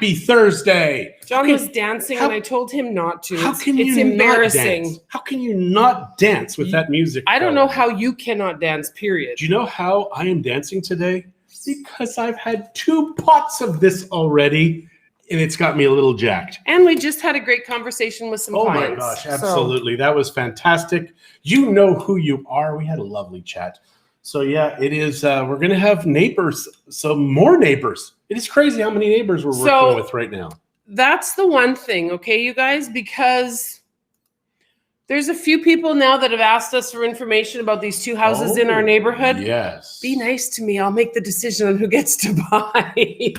Happy Thursday. John was dancing and I told him not to. How can you embarrassing. Not dance? How can you not dance with that music? I don't know how you cannot dance, period. Do you know how I am dancing today? Because I've had 2 pots of this already, and it's got me a little jacked. And we just had a great conversation with some clients. Oh my gosh, absolutely. That was fantastic. You know who you are. We had a lovely chat. So yeah, it is. We're going to have neighbors, some more neighbors. It is crazy how many neighbors we're working with right now. That's the one thing, okay, you guys, because there's a few people now that have asked us for information about these 2 houses in our neighborhood. Yes. Be nice to me. I'll make the decision on who gets to buy.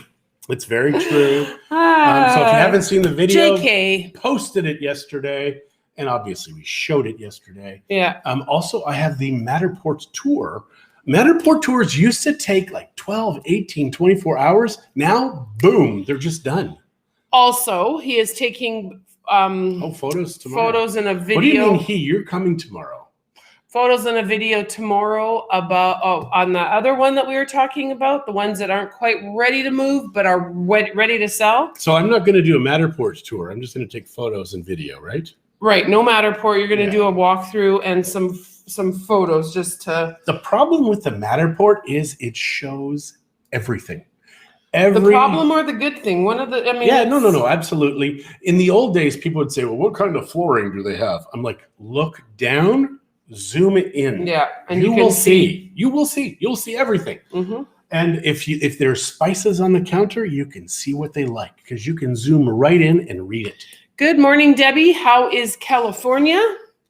It's very true. So if you haven't seen the video, JK posted it yesterday, and obviously we showed it yesterday. Yeah. Also, I have the Matterport tour. Matterport tours used to take like 12, 18, 24 hours. Now, boom, they're just done. Also, he is taking photos tomorrow. Photos and a video. What do you mean you're coming tomorrow? Photos and a video tomorrow about on the other one that we were talking about, the ones that aren't quite ready to move but are ready to sell. So I'm not going to do a Matterport tour. I'm just going to take photos and video, right? Right. No Matterport. You're going to do a walkthrough and some photos just to. The problem with the Matterport is it shows everything. The problem or the good thing? One of the, No, absolutely. In the old days, people would say, well, what kind of flooring do they have? I'm like, look down, zoom it in. Yeah. And you will see. You will see. You'll see everything. Mm-hmm. And if there's spices on the counter, you can see what they like because you can zoom right in and read it. Good morning, Debbie. How is California?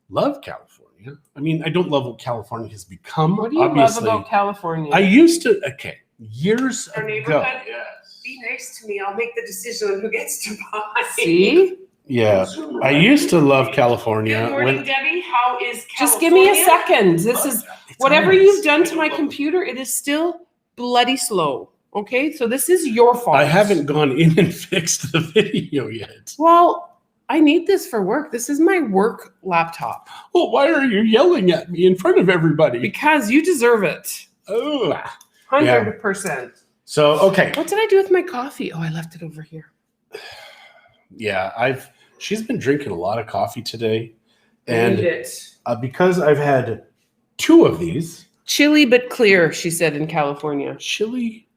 Love California. I mean, I don't love what California has become. What do you love about California? I used to, years Our ago. neighborhood? Yes. Be nice to me. I'll make the decision on who gets to buy. See? Yeah. I used to love California. Good morning, Debbie. How is California? Just give me a second. This is whatever you've done to my computer, it is still bloody slow. Okay? So this is your fault. I haven't gone in and fixed the video yet. Well, I need this for work. This is my work laptop. Well, why are you yelling at me in front of everybody? Because you deserve it. Oh, 100%. So, okay. What did I do with my coffee? Oh, I left it over here. Yeah, she's been drinking a lot of coffee today. And because I've had 2 of these. Chilly but clear, she said in California. Chilly.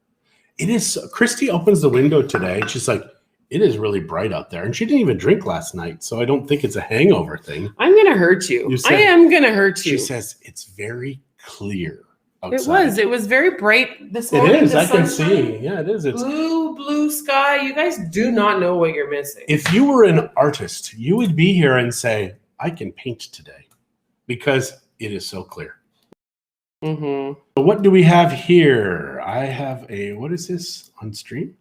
It is. Christie opens the window today. She's like, it is really bright out there. And she didn't even drink last night. So I don't think it's a hangover thing. I'm going to hurt you. I am going to hurt you. She says it's very clear outside. It was very bright this morning. It is. I can see. Yeah, it is. It's blue sky. You guys do not know what you're missing. If you were an artist, you would be here and say, I can paint today because it is so clear. Mm-hmm. So what do we have here? I have what is this on stream?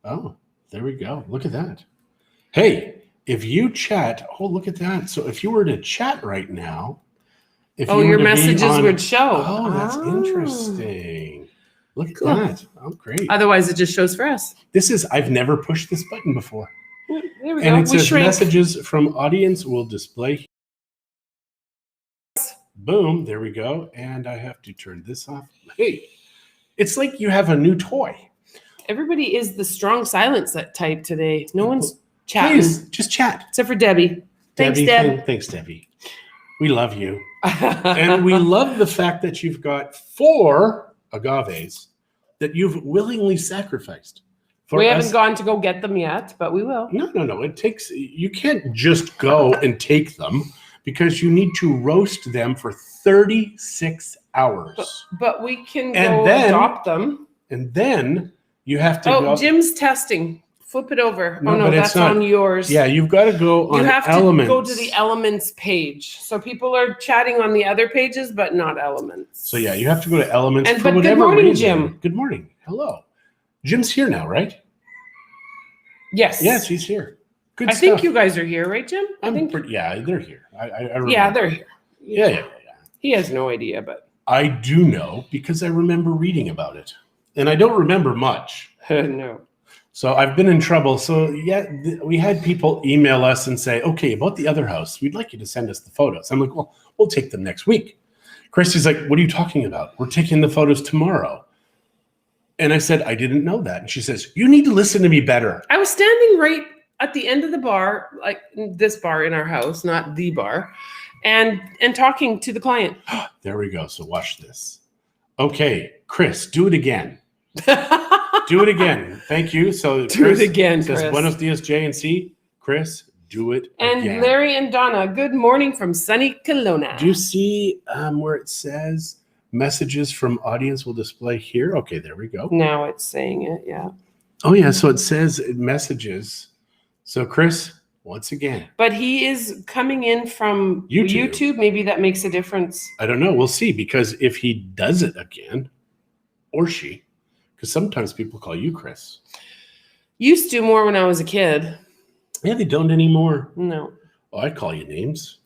Oh, there we go. Look at that. Hey, if you chat, look at that. So if you were to chat right now, your messages would show. Oh, that's interesting. Look at that. Oh, great. Otherwise, it just shows for us. I've never pushed this button before. There we go. And it says messages from audience will display. Boom, there we go. And I have to turn this off. Hey, it's like you have a new toy. Everybody is the strong silence type today. No one's chatting. Please, just chat. Except for Debbie. Thanks, Deb. Thanks, Debbie. We love you. And we love the fact that you've got 4 agaves that you've willingly sacrificed. We haven't gone to go get them yet, but we will. No. You can't just go and take them because you need to roast them for 36 hours. But we can go adopt them. And then you have to go. Oh, Jim's testing. Flip it over. No, that's on yours. Yeah, you've got to go on Elements. You have to go to the Elements page. So people are chatting on the other pages, but not Elements. So yeah, you have to go to Elements. But good morning, Jim. Good morning. Hello. Jim's here now, right? Yes. Yes, he's here. Good stuff. I think you guys are here, right, Jim? Yeah, they're here. I remember. Yeah, they're here. Yeah. He has no idea, but. I do know because I remember reading about it. And I don't remember much. No. So I've been in trouble. So yeah, we had people email us and say, okay, about the other house, we'd like you to send us the photos. I'm like, well, we'll take them next week. Christie's like, what are you talking about? We're taking the photos tomorrow. And I said, I didn't know that. And she says, you need to listen to me better. I was standing right at the end of the bar, like this bar in our house, not the bar, and talking to the client. There we go. So watch this. Okay, Chris, do it again. Do it again. Thank you. So do Chris it again, says, Chris. Buenos dias, J&C. Chris, do it again. And Larry and Donna, good morning from sunny Kelowna. Do you see where it says messages from audience will display here? Okay, there we go. Now it's saying it, yeah. Oh, yeah. So it says messages. So, Chris, once again. But he is coming in from YouTube. Maybe that makes a difference. I don't know. We'll see. Because if he does it again, or she, because sometimes people call you Chris. Used to more when I was a kid. Yeah, they don't anymore. No. Oh, I call you names.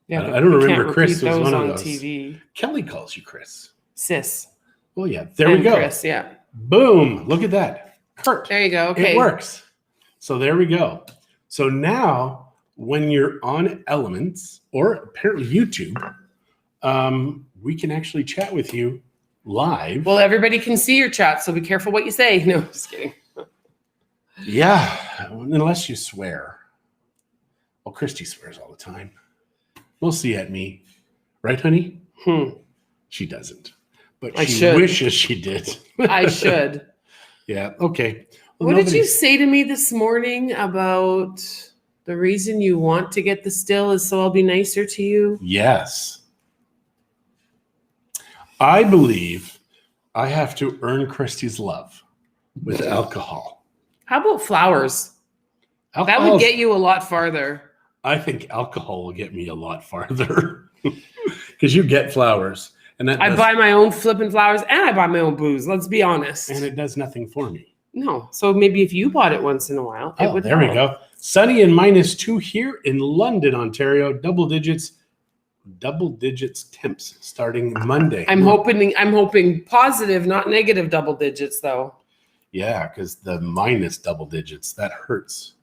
Yeah, I don't remember Chris was one of on those. TV. Kelly calls you Chris. Sis. Oh, yeah. There we go. Chris, yeah. Boom. Look at that. Kurt. There you go. Okay. It works. So there we go. So now when you're on Elements or apparently YouTube, we can actually chat with you live. Well, everybody can see your chat, so be careful what you say. No, just kidding. Yeah, unless you swear. Well, Christie swears all the time. Mostly at me. Right, honey? She doesn't. But she wishes she did. I should. Yeah, okay. Well, what did you say to me this morning about the reason you want to get the still is so I'll be nicer to you? Yes. I believe I have to earn Christie's love with alcohol. How about flowers? That would get you a lot farther. I think alcohol will get me a lot farther because you get flowers. And I buy my own flipping flowers and I buy my own booze. Let's be honest. And it does nothing for me. No. So maybe if you bought it once in a while, it would there help. we go. Sunny and -2 here in London, Ontario. Double digits temps starting Monday. I'm hoping positive, not negative double digits though. Yeah, because the minus double digits, that hurts.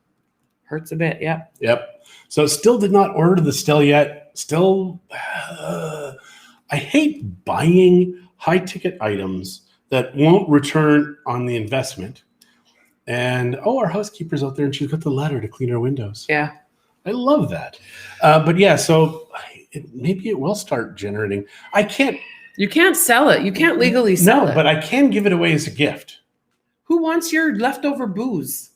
Hurts a bit, yeah. Yep. So still did not order the still yet. Still, I hate buying high ticket items that won't return on the investment. And, our housekeeper's out there and she's got the ladder to clean her windows. Yeah. I love that. But yeah, so maybe it will start generating. You can't sell it. You can't legally sell it. No, but I can give it away as a gift. Who wants your leftover booze?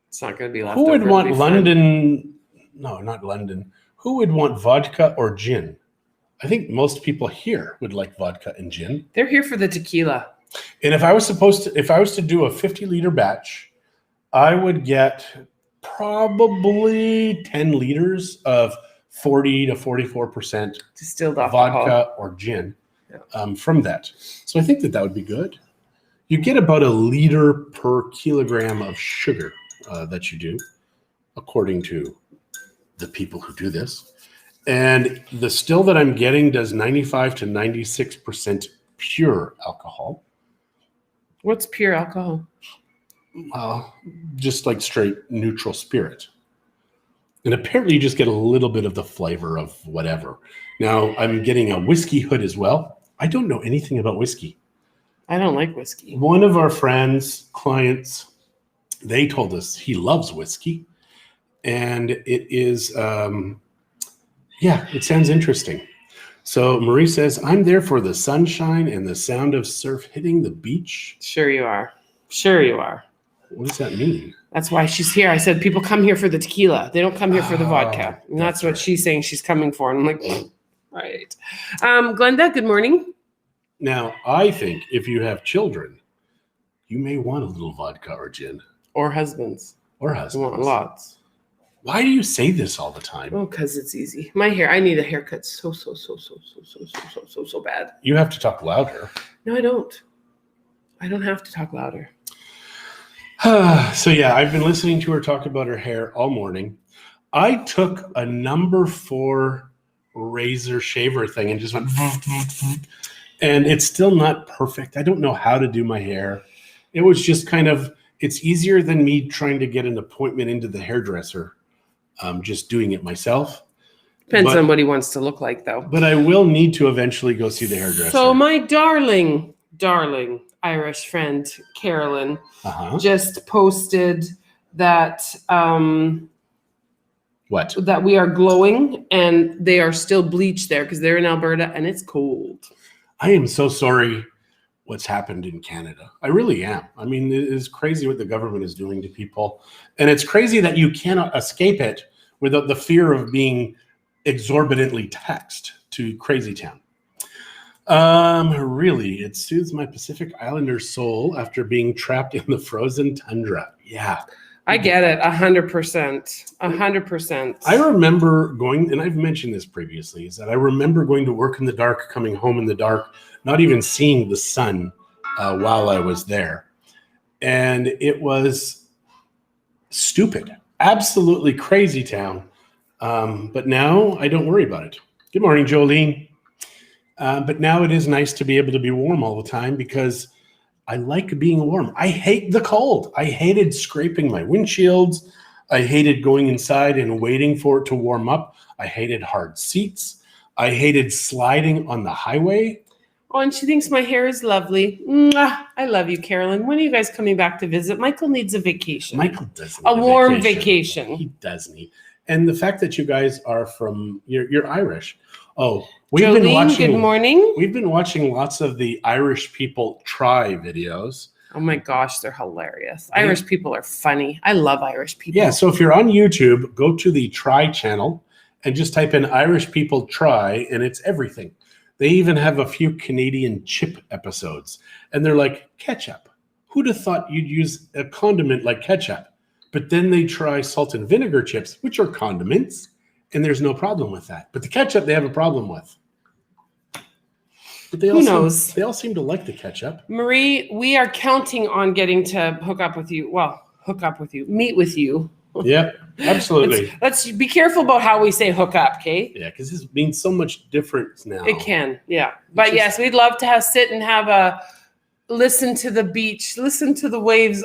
It's not going to be leftover. Who would want London? No, not London. Who would want vodka or gin? I think most people here would like vodka and gin. They're here for the tequila. And if I was to do a 50-liter batch, I would get probably 10 liters of 40 to 44% distilled vodka or gin from that. So I think that would be good. You get about a liter per kilogram of sugar that you do, according to the people who do this. And the still that I'm getting does 95 to 96% pure alcohol. What's pure alcohol? Just like straight neutral spirit. And apparently you just get a little bit of the flavor of whatever. Now, I'm getting a whiskey hood as well. I don't know anything about whiskey. I don't like whiskey. One of our friends, clients, they told us he loves whiskey. And it is, it sounds interesting. So Marie says, I'm there for the sunshine and the sound of surf hitting the beach. Sure you are. Sure you are. What does that mean? That's why she's here. I said people come here for the tequila. They don't come here for the vodka. And that's what she's saying she's coming for. And I'm like, right. Glenda, good morning. Now, I think if you have children, you may want a little vodka or gin. Or husbands. Or husbands. You want lots. Why do you say this all the time? Oh, because it's easy. My hair, I need a haircut so bad. You have to talk louder. No, I don't. I don't have to talk louder. So yeah, I've been listening to her talk about her hair all morning. I took a number 4 razor shaver thing and just went, and it's still not perfect. I don't know how to do my hair. It was just it's easier than me trying to get an appointment into the hairdresser. Just doing it myself. Depends on what he wants to look like, though. But I will need to eventually go see the hairdresser. So, my darling, darling Irish friend, Carolyn, Uh-huh. just posted that What? that we are glowing and they are still bleached there because they're in Alberta and it's cold. I am so sorry what's happened in Canada. I really am. I mean, it is crazy what the government is doing to people. And it's crazy that you cannot escape it without the fear of being exorbitantly taxed to crazy town. Really, it soothes my Pacific Islander soul after being trapped in the frozen tundra. Yeah. I get it, 100%. 100%. I remember going, and I've mentioned this previously, is that I remember going to work in the dark, coming home in the dark, not even seeing the sun while I was there. And it was stupid, absolutely crazy town. But now I don't worry about it. Good morning, Jolene. But now it is nice to be able to be warm all the time because I like being warm. I hate the cold. I hated scraping my windshields. I hated going inside and waiting for it to warm up. I hated hard seats. I hated sliding on the highway. Oh, and she thinks my hair is lovely. Mwah. I love you, Carolyn. When are you guys coming back to visit? Michael needs a vacation. Michael does need a warm vacation. He does need. And the fact that you guys are from, you're Irish. Oh, Jolene, good morning. We've been watching lots of the Irish people try videos. Oh my gosh, they're hilarious. Irish people are funny. I love Irish people. Yeah, so if you're on YouTube, go to the Try channel and just type in Irish people try, and it's everything. They even have a few Canadian chip episodes, and they're like, ketchup. Who'd have thought you'd use a condiment like ketchup? But then they try salt and vinegar chips, which are condiments, and there's no problem with that. But the ketchup, they have a problem with. But who knows? They all seem to like the ketchup. Marie, we are counting on getting to meet with you. Yeah, absolutely. Let's be careful about how we say hook up, okay? Yeah, because this means so much different now. It can, yeah. But yes, we'd love to sit and have a listen to the beach, listen to the waves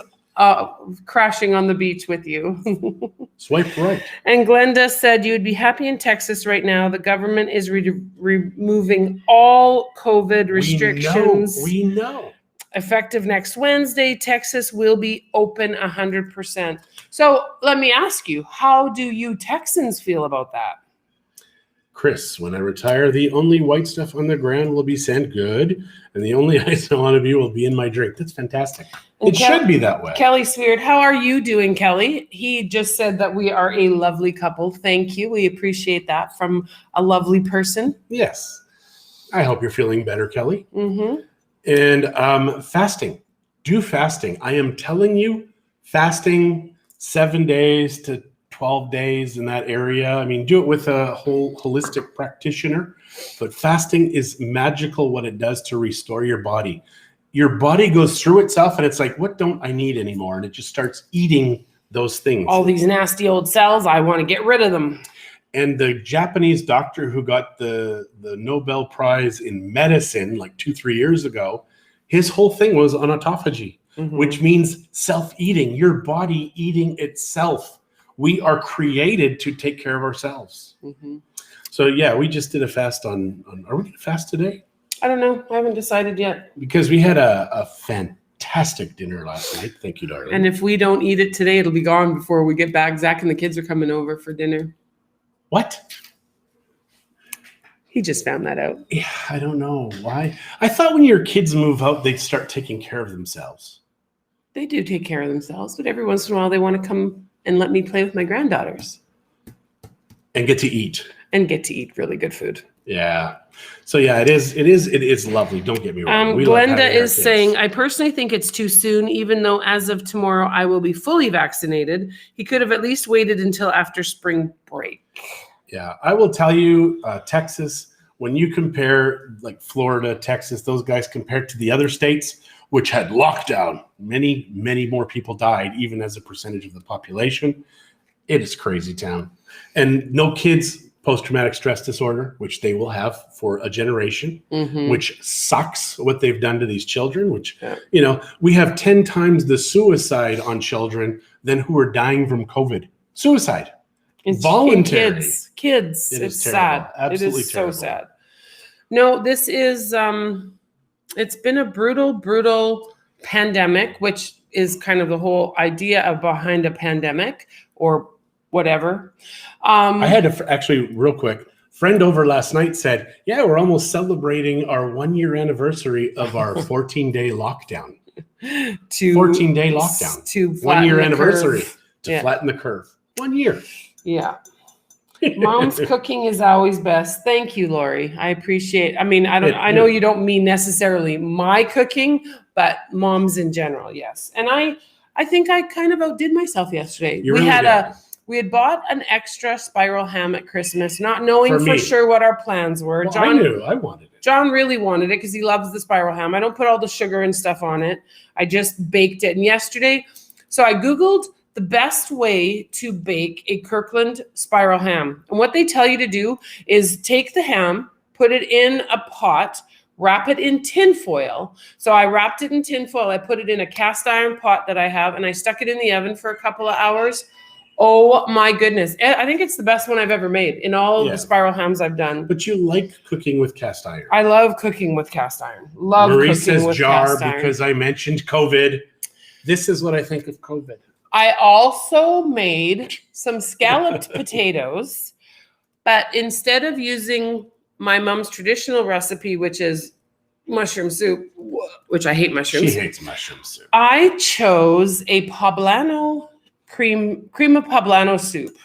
crashing on the beach with you. Swipe right. And Glenda said you would be happy in Texas right now. The government is removing all COVID restrictions. We know. Effective next Wednesday, Texas will be open 100%. So let me ask you, how do you Texans feel about that? Chris, when I retire, the only white stuff on the ground will be sand good, and the only ice I want to be will be in my drink. That's fantastic. It should be that way. Kelly Sweard, how are you doing, Kelly? He just said that we are a lovely couple. Thank you. We appreciate that from a lovely person. Yes. I hope you're feeling better, Kelly. Mm-hmm. And fasting. Do fasting. I am telling you, fasting 7 days to 12 days in that area. I mean, do it with a whole holistic practitioner. But fasting is magical what it does to restore your body. Your body goes through itself and it's like, what don't I need anymore? And it just starts eating those things. All these nasty old cells, I want to get rid of them. And the Japanese doctor who got the Nobel Prize in medicine like 2-3 years ago, his whole thing was on autophagy, which means self-eating, your body eating itself. We are created to take care of ourselves. Mm-hmm. So yeah, we just did a fast on are we going to fast today? I don't know. I haven't decided yet. Because we had a fantastic dinner last night. Thank you, darling. And if we don't eat it today, it'll be gone before we get back. Zach and the kids are coming over for dinner. What? He just found that out. Yeah, I don't know why. I thought when your kids move out, they'd start taking care of themselves. They do take care of themselves, but every once in a while they want to come and let me play with my granddaughters. And get to eat. And get to eat really good food. Yeah. So yeah, it is lovely. Don't get me wrong. Glenda is saying, I personally think it's too soon, even though as of tomorrow I will be fully vaccinated. He could have at least waited until after spring break. Yeah, I will tell you, Texas, when you compare like Florida, Texas, those guys compared to the other states, which had lockdown, many, many more people died, even as a percentage of the population. It is crazy town. And no kids post-traumatic stress disorder, which they will have for a generation, which sucks what they've done to these children, which, we have 10 times the suicide on children than who are dying from COVID. Suicide. Voluntary. Kids. It's sad. Absolutely it is terrible. So sad. No, this is It's been a brutal pandemic, which is kind of the whole idea of behind a pandemic or whatever. I had to actually real quick. Friend over last night said, "Yeah, we're almost celebrating our 1-year anniversary of our 14-day lockdown." 14-day lockdown. To 1-year anniversary curve. to flatten the curve. 1 year. Yeah. Mom's cooking is always best. Thank you, Lori. I appreciate. I mean, I know you don't mean necessarily my cooking, but mom's in general, yes. And I think I kind of outdid myself yesterday. We had bought an extra spiral ham at Christmas, not knowing for sure what our plans were. Well, I knew I wanted it. John really wanted it because he loves the spiral ham. I don't put all the sugar and stuff on it. I just baked it. And yesterday, so I Googled the best way to bake a Kirkland spiral ham. And what they tell you to do is take the ham, put it in a pot, wrap it in tin foil. So I wrapped it in tin foil. I put it in a cast iron pot that I have, and I stuck it in the oven for a couple of hours. Oh my goodness. I think it's the best one I've ever made in all of the spiral hams I've done. But you like cooking with cast iron. I love cooking with cast iron. Love Marie cooking says with jar cast iron. because I mentioned COVID. This is what I think of COVID. I also made some scalloped potatoes, but instead of using my mom's traditional recipe, which is mushroom soup, which I hate mushrooms. She hates mushroom soup. I chose a poblano cream of poblano soup.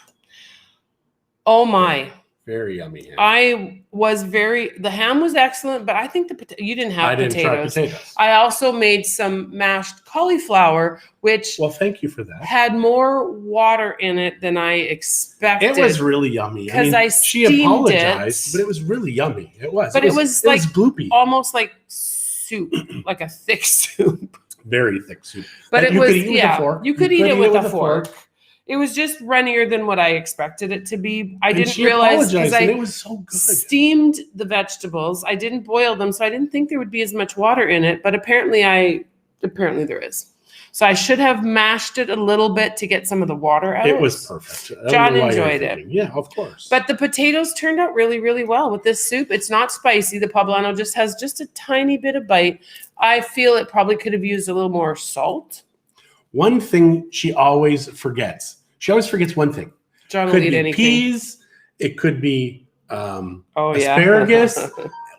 Oh my. Very yummy ham. The ham was excellent, but I think you didn't have potatoes. I didn't try potatoes. I also made some mashed cauliflower, which thank you for that. Had more water in it than I expected. It was really yummy. Because she apologized, but it was really yummy. It was. But it was like gloopy. Almost like soup, like a thick soup. Very thick soup. But it was, you could eat it with a fork. It was just runnier than what I expected it to be. I didn't realize because it was so good. Steamed the vegetables. I didn't boil them, so I didn't think there would be as much water in it. But apparently there is. So I should have mashed it a little bit to get some of the water out. It was perfect. John enjoyed it. Yeah, of course. But the potatoes turned out really, really well with this soup. It's not spicy. The poblano just has just a tiny bit of bite. I feel it probably could have used a little more salt. One thing she always forgets. She always forgets one thing. John will eat anything. Peas. It could be asparagus,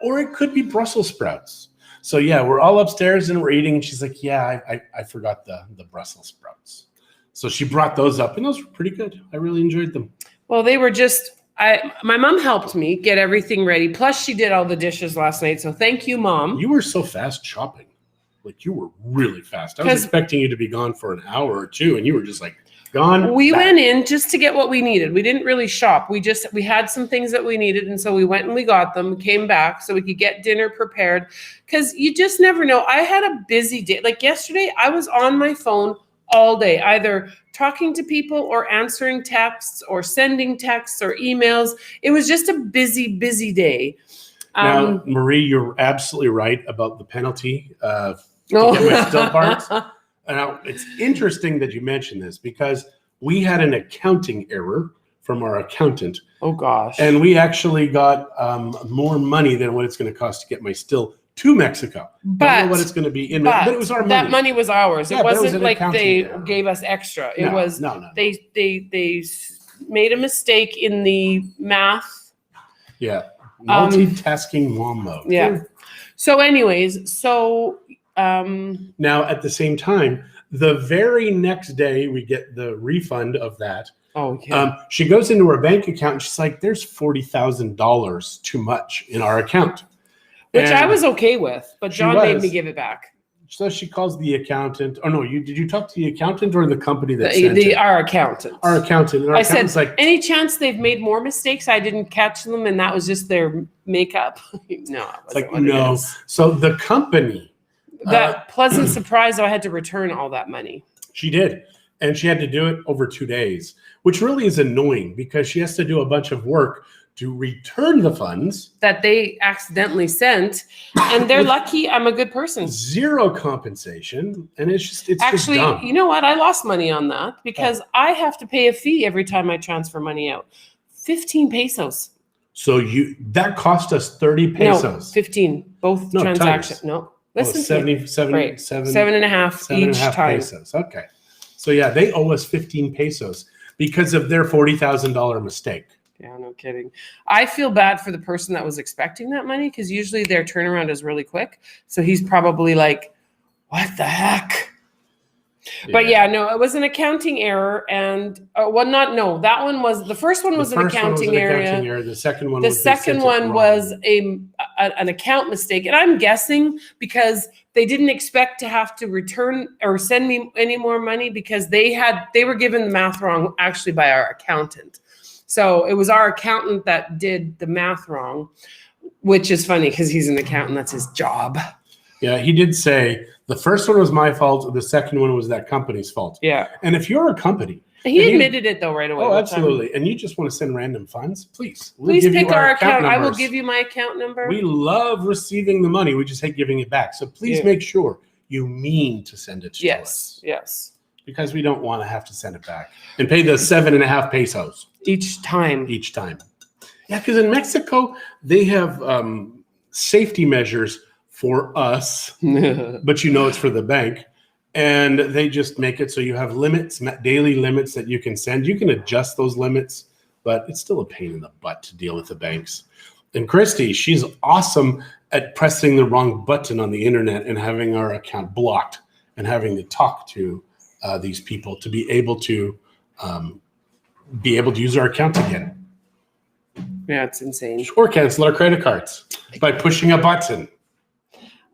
or it could be Brussels sprouts. So yeah, we're all upstairs and we're eating, and she's like, "Yeah, I forgot the Brussels sprouts." So she brought those up, and those were pretty good. I really enjoyed them. Well, they were just. My mom helped me get everything ready. Plus, she did all the dishes last night. So thank you, Mom. You were so fast chopping. Like you were really fast. I was expecting you to be gone for an hour or two, and you were just like gone. We went in just to get what we needed. We didn't really shop. We had some things that we needed, and so we went and we got them, came back so we could get dinner prepared. Because you just never know. I had a busy day. Like yesterday, I was on my phone all day, either talking to people or answering texts or sending texts or emails. It was just a busy, busy day. Now, Marie, you're absolutely right about the penalty to get my still parts. Now, it's interesting that you mentioned this because we had an accounting error from our accountant. Oh, gosh. And we actually got more money than what it's going to cost to get my still to Mexico. Don't know what it's going to be in, but it was our money. That money was ours. Yeah, it wasn't like they error. Gave us extra. It no, was no. They made a mistake in the math. Yeah. Multitasking mom mode. Yeah. So anyways, now at the same time, the very next day we get the refund of that. Oh, yeah. She goes into her bank account and she's like, "There's $40,000 too much in our account." Which I was okay with, but John made me give it back. So she calls the accountant. Oh no, did you talk to the accountant or the company that sent it? Our accountant. Our accountant. And our I said, like, any chance they've made more mistakes? I didn't catch them, and that was just their makeup. No, it wasn't what it is. So the company. That pleasant surprise, though, I had to return all that money. She did. And she had to do it over 2 days, which really is annoying because she has to do a bunch of work to return the funds that they accidentally sent. And they're lucky I'm a good person. Zero compensation. And it's actually, just dumb. You know what? I lost money on that because I have to pay a fee every time I transfer money out. 15 pesos. So that cost us 30 pesos. No, 15. Both transactions. No. Listen to 77, right. seven, 7.5 each time. pesos. Okay. So yeah, they owe us 15 pesos because of their $40,000 mistake. Yeah, no kidding. I feel bad for the person that was expecting that money because usually their turnaround is really quick. So he's probably like, what the heck? But yeah, no, it was an accounting error, and that one was the first one was an accounting error. The second one, was an account mistake, and I'm guessing because they didn't expect to have to return or send me any more money because they were given the math wrong actually by our accountant. So it was our accountant that did the math wrong, which is funny because he's an accountant. That's his job. Yeah, he did say the first one was my fault. The second one was that company's fault. Yeah. And if you're a company. He admitted it though right away. Oh, absolutely. And you just want to send random funds, please. Please pick our account. I will give you my account number. We love receiving the money. We just hate giving it back. So please make sure you mean to send it to us. Yes. Because we don't want to have to send it back and pay the 7.5 pesos. Each time. Yeah, because in Mexico, they have safety measures for us, but it's for the bank. And they just make it so you have limits, daily limits that you can send. You can adjust those limits, but it's still a pain in the butt to deal with the banks. And Christie, she's awesome at pressing the wrong button on the internet and having our account blocked and having to talk to these people to be able to use our account again. Yeah, it's insane. Or cancel our credit cards by pushing a button.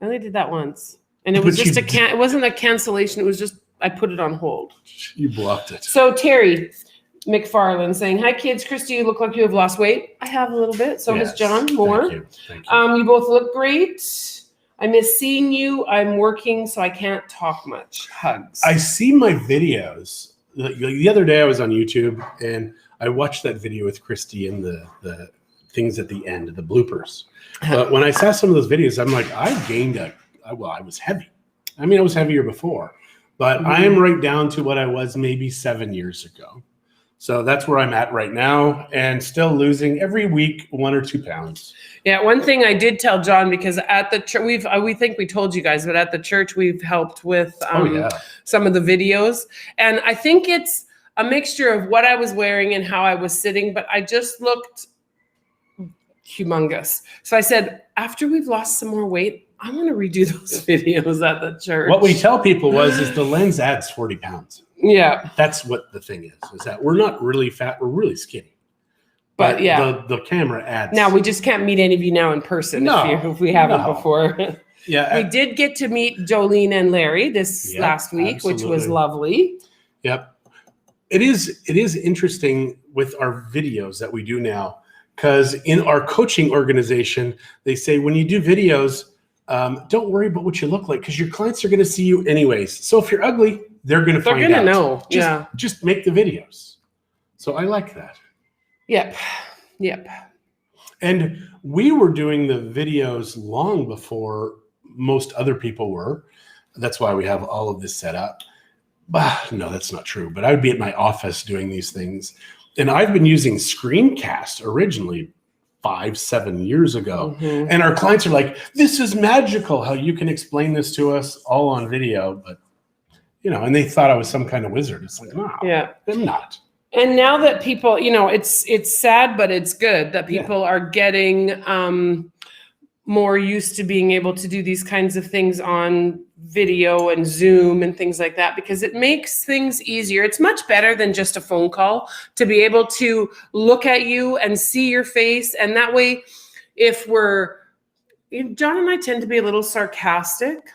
I only did that once. And it was just it wasn't a cancellation. It was just, I put it on hold. You blocked it. So Terry McFarland saying, hi kids, Christy, you look like you have lost weight. I have a little bit. So has John, more. Thank you. You both look great. I miss seeing you. I'm working, so I can't talk much. Hugs. I see my videos. The other day I was on YouTube and I watched that video with Christy and the things at the end, the bloopers. But when I saw some of those videos, I'm like, I gained I was heavy. I mean, I was heavier before, but I am right down to what I was maybe 7 years ago. So that's where I'm at right now and still losing every week 1 or 2 pounds. Yeah, one thing I did tell John, because at the church, we think we told you guys, but at the church, we've helped with some of the videos. And I think it's a mixture of what I was wearing and how I was sitting, but I just looked humongous. So I said, after we've lost some more weight, I want to redo those videos at the church. What we tell people is the lens adds 40 pounds. Yeah. That's what the thing is that we're not really fat, we're really skinny. But yeah, the camera adds. Now we just can't meet any of you now in person if we haven't before. Yeah. We did get to meet Jolene and Larry last week, which was lovely. Yep. It is interesting with our videos that we do now, because in our coaching organization, they say when you do videos, don't worry about what you look like because your clients are going to see you anyways. So if you're ugly, they're going to find out. They're going to know. Just make the videos. So I like that. Yep. And we were doing the videos long before most other people were. That's why we have all of this set up. No, that's not true. But I would be at my office doing these things. And I've been using Screencast originally 5-7 years ago. Mm-hmm. And our clients are like, this is magical how you can explain this to us all on video. But, and they thought I was some kind of wizard. It's like, no, I'm not. And now that people, it's sad, but it's good that people are getting more used to being able to do these kinds of things on video and Zoom and things like that, because it makes things easier. It's much better than just a phone call to be able to look at you and see your face. And that way, John and I tend to be a little sarcastic.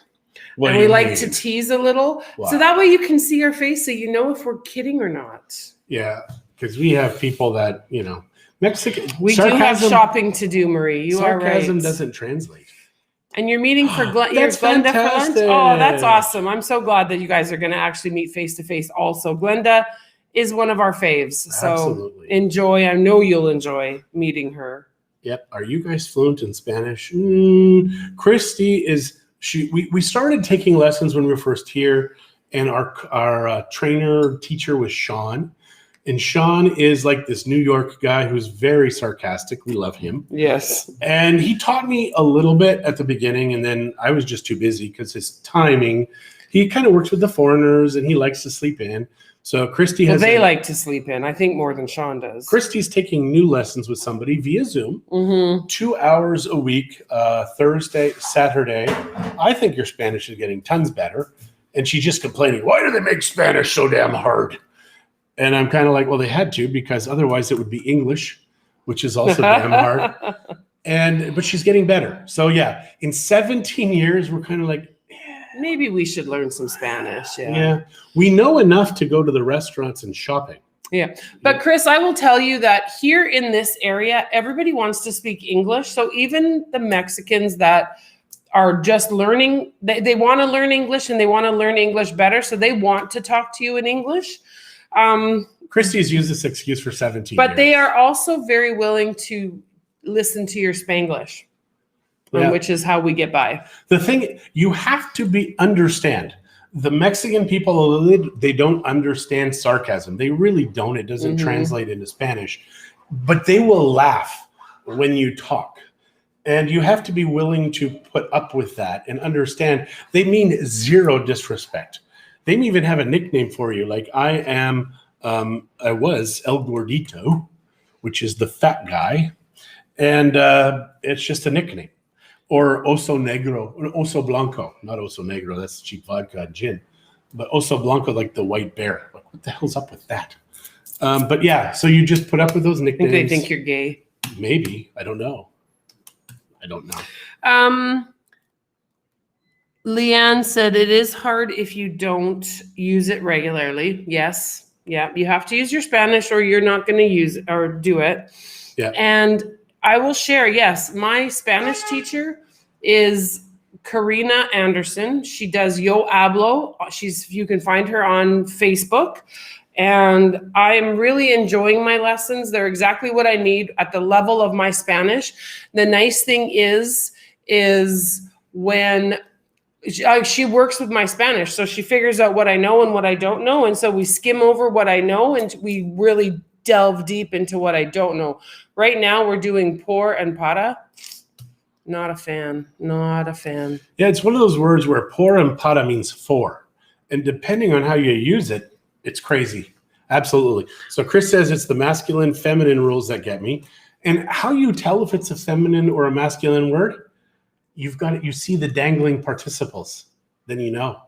And we like to tease a little. Wow. So that way you can see your face so you know if we're kidding or not. Yeah, because we have people that, Mexican. We do have shopping to do, Marie. You are right. Sarcasm doesn't translate. And you're meeting for Glenda for lunch? Oh, that's awesome. I'm so glad that you guys are going to actually meet face-to-face also. Glenda is one of our faves. So absolutely. Enjoy. I know you'll enjoy meeting her. Yep. Are you guys fluent in Spanish? Christie is, we started taking lessons when we were first here, and our teacher was Sean. And Sean is like this New York guy who's very sarcastic. We love him. Yes. And he taught me a little bit at the beginning, and then I was just too busy because his timing, he kind of works with the foreigners and he likes to sleep in. So Christie has. They like to sleep in, I think, more than Sean does. Christie's taking new lessons with somebody via Zoom, 2 hours a week, Thursday, Saturday. I think your Spanish is getting tons better. And she's just complaining, why do they make Spanish so damn hard? And I'm kind of like, well, they had to, because otherwise it would be English, which is also damn hard. But she's getting better. So yeah, in 17 years, we're kind of like, maybe we should learn some Spanish. Yeah. We know enough to go to the restaurants and shopping. Yeah. But Chris, I will tell you that here in this area, everybody wants to speak English. So even the Mexicans that are just learning, they want to learn English and they want to learn English better. So they want to talk to you in English. Christie's used this excuse for 17 but years. They are also very willing to listen to your Spanglish. Which is how we get by. The thing, you have to understand. The Mexican people, they don't understand sarcasm. They really don't. It doesn't translate into Spanish. But they will laugh when you talk. And you have to be willing to put up with that and understand they mean zero disrespect. They may even have a nickname for you. Like I was El Gordito, which is the fat guy. And it's just a nickname. Or Oso Negro, or Oso Blanco. Not Oso Negro, that's cheap vodka and gin. But Oso Blanco, like the white bear. Like, what the hell's up with that? But yeah, so you just put up with those nicknames. I think they think you're gay. Maybe. I don't know. Leanne said it is hard if you don't use it regularly. Yes. Yeah. You have to use your Spanish or you're not going to use it or do it. Yeah. And I will share, yes, my Spanish teacher is Karina Anderson. She does Yo Hablo. You can find her on Facebook. And I'm really enjoying my lessons. They're exactly what I need at the level of my Spanish. The nice thing is when she works with my Spanish, so she figures out what I know and what I don't know. And so we skim over what I know and we really delve deep into what I don't know. Right now we're doing por and para. Not a fan. Yeah, it's one of those words where por and para means for. And depending on how you use it, it's crazy. Absolutely. So Chris says it's the masculine, feminine rules that get me. And how you tell if it's a feminine or a masculine word, you see the dangling participles, then you know.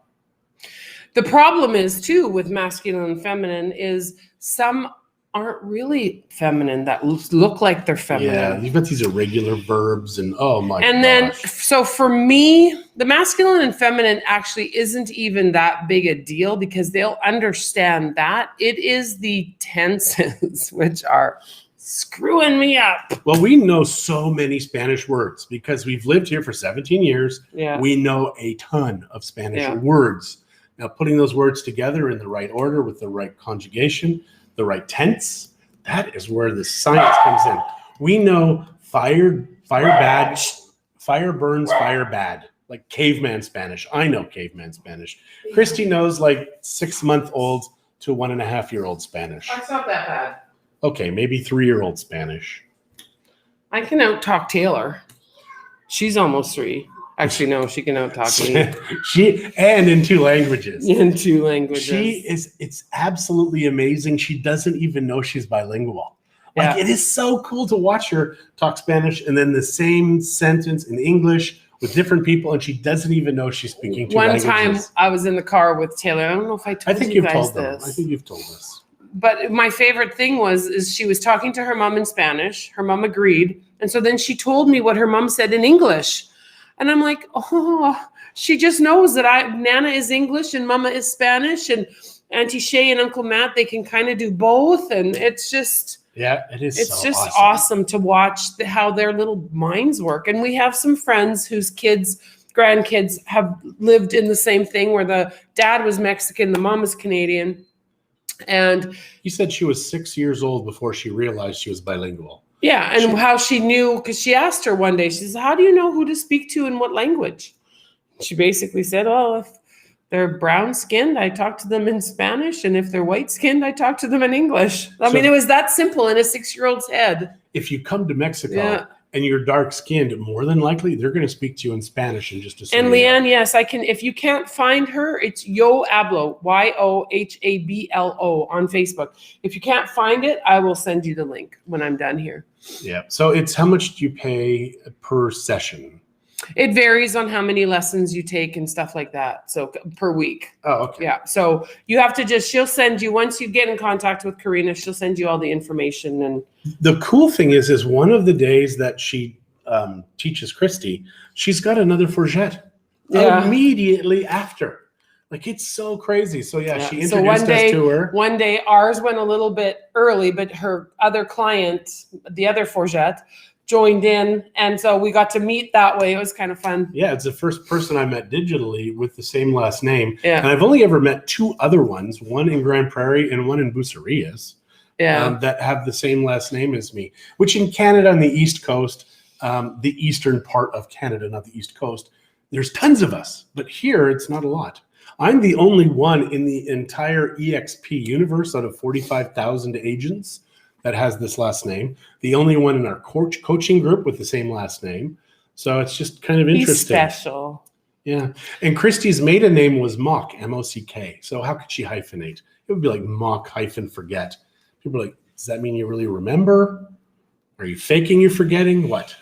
The problem is too with masculine and feminine is some aren't really feminine that look like they're feminine. Yeah, you've got these irregular verbs and then, so for me, the masculine and feminine actually isn't even that big a deal because they'll understand that. It is the tenses which are screwing me up. Well, we know so many Spanish words because we've lived here for 17 years. Yeah. We know a ton of Spanish words. Now, putting those words together in the right order with the right conjugation, the right tense, that is where the science comes in. We know fire burns, fire bad, like caveman Spanish. I know caveman Spanish. Christie knows like 6-month-old to 1.5-year-old Spanish. That's not that bad. Okay, maybe 3-year-old Spanish. I can out-talk Taylor. She's almost 3. Actually, no, she can out-talk me. And in 2 languages. In 2 languages. It's absolutely amazing. She doesn't even know she's bilingual. Yeah. Like, it is so cool to watch her talk Spanish and then the same sentence in English with different people, and she doesn't even know she's speaking 2 languages. One time I was in the car with Taylor. I don't know if I told you guys this. I think you've told us. But my favorite thing is she was talking to her mom in Spanish. Her mom agreed. And so then she told me what her mom said in English. And I'm like, oh, she just knows that Nana is English and Mama is Spanish. And Auntie Shay and Uncle Matt, they can kind of do both. And it's just... Yeah, it is. It's just awesome to watch how their little minds work. And we have some friends whose grandkids have lived in the same thing where the dad was Mexican, the mom was Canadian. And you said she was 6 years old before she realized she was bilingual. Yeah, and how she knew, because she asked her one day, she says, how do you know who to speak to in what language? She basically said, oh, if they're brown skinned, I talk to them in Spanish. And if they're white skinned, I talk to them in English. I mean, it was that simple in a 6-year-old's head. If you come to Mexico and you're dark skinned, more than likely they're going to speak to you in Spanish and just assume. And Leanne, yes, I can. If you can't find her, it's Yo Hablo, YOHABLO on Facebook. If you can't find it, I will send you the link when I'm done here. Yeah. So it's how much do you pay per session? It varies on how many lessons you take and stuff like that. So per week. Oh, okay. Yeah. So you have to she'll send you, once you get in contact with Karina, she'll send you all the information. And the cool thing is one of the days that she teaches Christie, she's got another fourchette immediately after. Like, it's so crazy. So she introduced us to her. One day ours went a little bit early, but her other client, the other fourchette, joined in, and so we got to meet that way. It was kind of fun. Yeah, it's the first person I met digitally with the same last name. Yeah. And I've only ever met 2 other ones, one in Grand Prairie and one in Bucerias, that have the same last name as me, which in Canada on the East Coast, the eastern part of Canada, not the East Coast, there's tons of us, but here it's not a lot. I'm the only one in the entire EXP universe out of 45,000 agents that has this last name. The only one in our coaching group with the same last name. So it's just kind of interesting. He's special. Yeah. And Christie's maiden name was Mock, M-O-C-K. So how could she hyphenate? It would be like Mock hyphen forget. People are like, does that mean you really remember? Are you faking you're forgetting? What?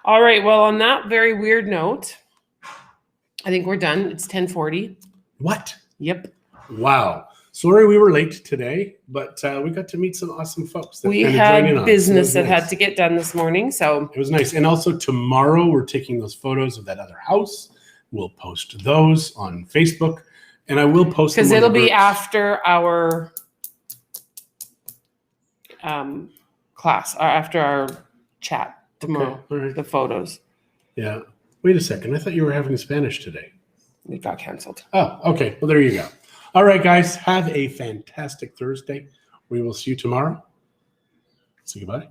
All right. Well, on that very weird note, I think we're done. It's 10:40. What? Yep. Wow. Sorry we were late today, but we got to meet some awesome folks. We had business that had to get done this morning, so it was nice. And also tomorrow we're taking those photos of that other house. We'll post those on Facebook, and I will post them because it'll be after our class, or after our chat tomorrow. Okay. All right. The photos. Yeah. Wait a second. I thought you were having Spanish today. It got canceled. Oh, okay. Well, there you go. All right, guys, have a fantastic Thursday. We will see you tomorrow. Say goodbye.